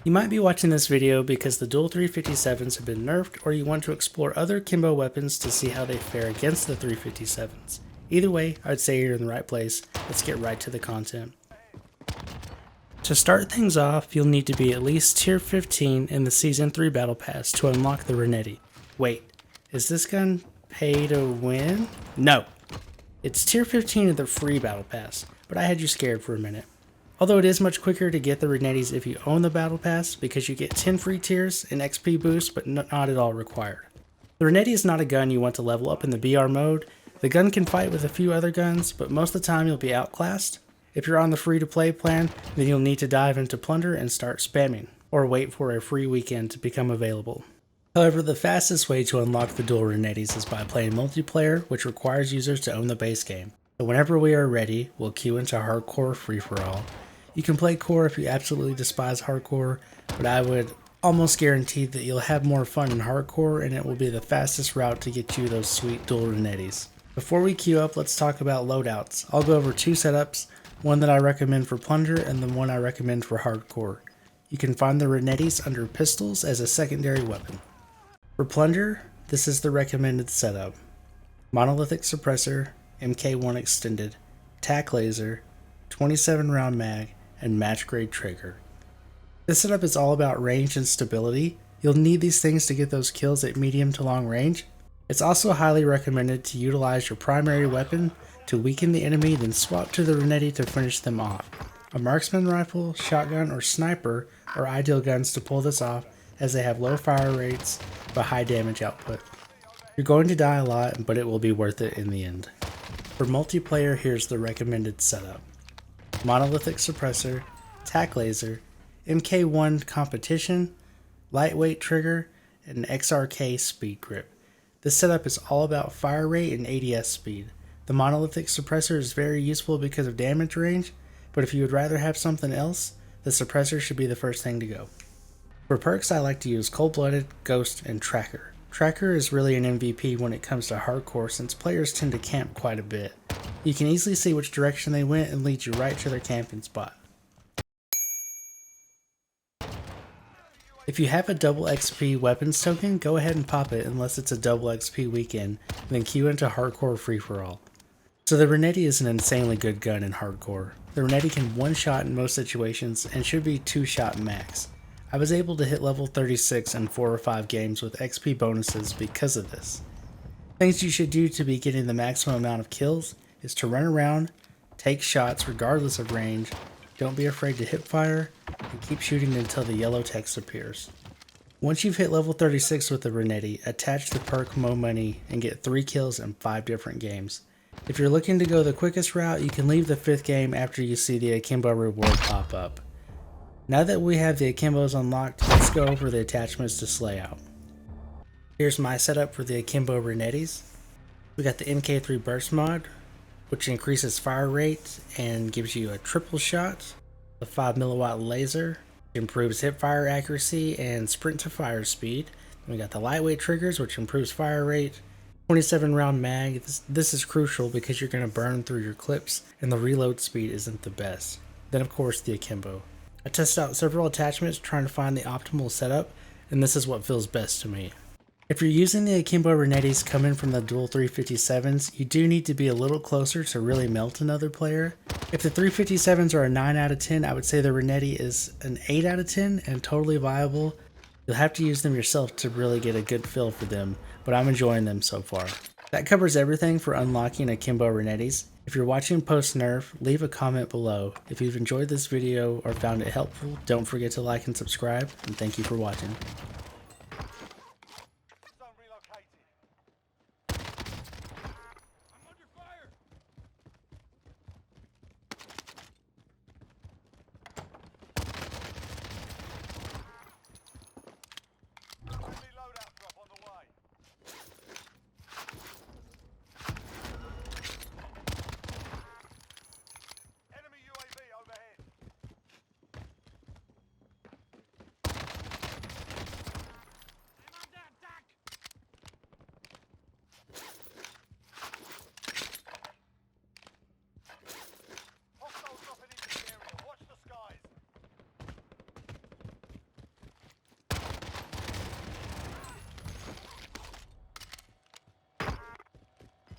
You might be watching this video because the dual 357s have been nerfed, or you want to explore other Akimbo weapons to see how they fare against the 357s. Either way, I'd say you're in the right place. Let's get right to the content. To start things off, you'll need to be at least tier 15 in the Season 3 Battle Pass to unlock the Renetti. Wait, is this gun pay to win? No! It's tier 15 of the free Battle Pass, but I had you scared for a minute. Although it is much quicker to get the Renettis if you own the Battle Pass, because you get 10 free tiers, an XP boost, but not at all required. The Renetti is not a gun you want to level up in the BR mode. The gun can fight with a few other guns, but most of the time you'll be outclassed. If you're on the free to play plan, then you'll need to dive into Plunder and start spamming, or wait for a free weekend to become available. However, the fastest way to unlock the dual Renettis is by playing multiplayer, which requires users to own the base game. So whenever we are ready, we'll queue into hardcore free-for-all. You can play core if you absolutely despise hardcore, but I would almost guarantee that you'll have more fun in hardcore, and it will be the fastest route to get you those sweet dual Renettis. Before we queue up, let's talk about loadouts. I'll go over two setups, one that I recommend for plunder and the one I recommend for hardcore. You can find the Renettis under pistols as a secondary weapon. For plunder, this is the recommended setup. Monolithic suppressor, MK1 extended, tac laser, 27 round mag, and match grade trigger. This setup is all about range and stability. You'll need these things to get those kills at medium to long range. It's also highly recommended to utilize your primary weapon to weaken the enemy, then swap to the Renetti to finish them off. A marksman rifle, shotgun, or sniper are ideal guns to pull this off, as they have low fire rates but high damage output. You're going to die a lot, but it will be worth it in the end. For multiplayer, here's the recommended setup. Monolithic suppressor, tac laser, MK1 competition, lightweight trigger, and XRK speed grip. This setup is all about fire rate and ADS speed. The monolithic suppressor is very useful because of damage range, but if you would rather have something else, the suppressor should be the first thing to go. For perks, I like to use Cold-Blooded, Ghost, and Tracker. Tracker is really an MVP when it comes to hardcore, since players tend to camp quite a bit. You can easily see which direction they went and lead you right to their camping spot. If you have a double XP weapons token, go ahead and pop it unless it's a double XP weekend, and then queue into hardcore free-for-all. So the Renetti is an insanely good gun in hardcore. The Renetti can one-shot in most situations and should be two-shot max. I was able to hit level 36 in 4 or 5 games with XP bonuses because of this. Things you should do to be getting the maximum amount of kills is to run around, take shots regardless of range, don't be afraid to hip fire, and keep shooting until the yellow text appears. Once you've hit level 36 with the Renetti, attach the perk Mo Money and get 3 kills in 5 different games. If you're looking to go the quickest route, you can leave the 5th game after you see the Akimbo reward pop up. Now that we have the Akimbos unlocked, let's go over the attachments to slay out. Here's my setup for the Akimbo Renettis. We got the MK3 burst mod, which increases fire rate and gives you a triple shot. The 5mW laser improves hip fire accuracy and sprint to fire speed. And we got the lightweight triggers, which improves fire rate. 27 round mag. This is crucial because you're going to burn through your clips and the reload speed isn't the best. Then of course the Akimbo. I tested out several attachments trying to find the optimal setup, and this is what feels best to me. If you're using the Akimbo Renettis coming from the dual 357s, you do need to be a little closer to really melt another player. If the 357s are a 9 out of 10, I would say the Renetti is an 8 out of 10 and totally viable. You'll have to use them yourself to really get a good feel for them, but I'm enjoying them so far. That covers everything for unlocking Akimbo Renettis. If you're watching post-nerf, leave a comment below. If you've enjoyed this video or found it helpful, don't forget to like and subscribe, and thank you for watching.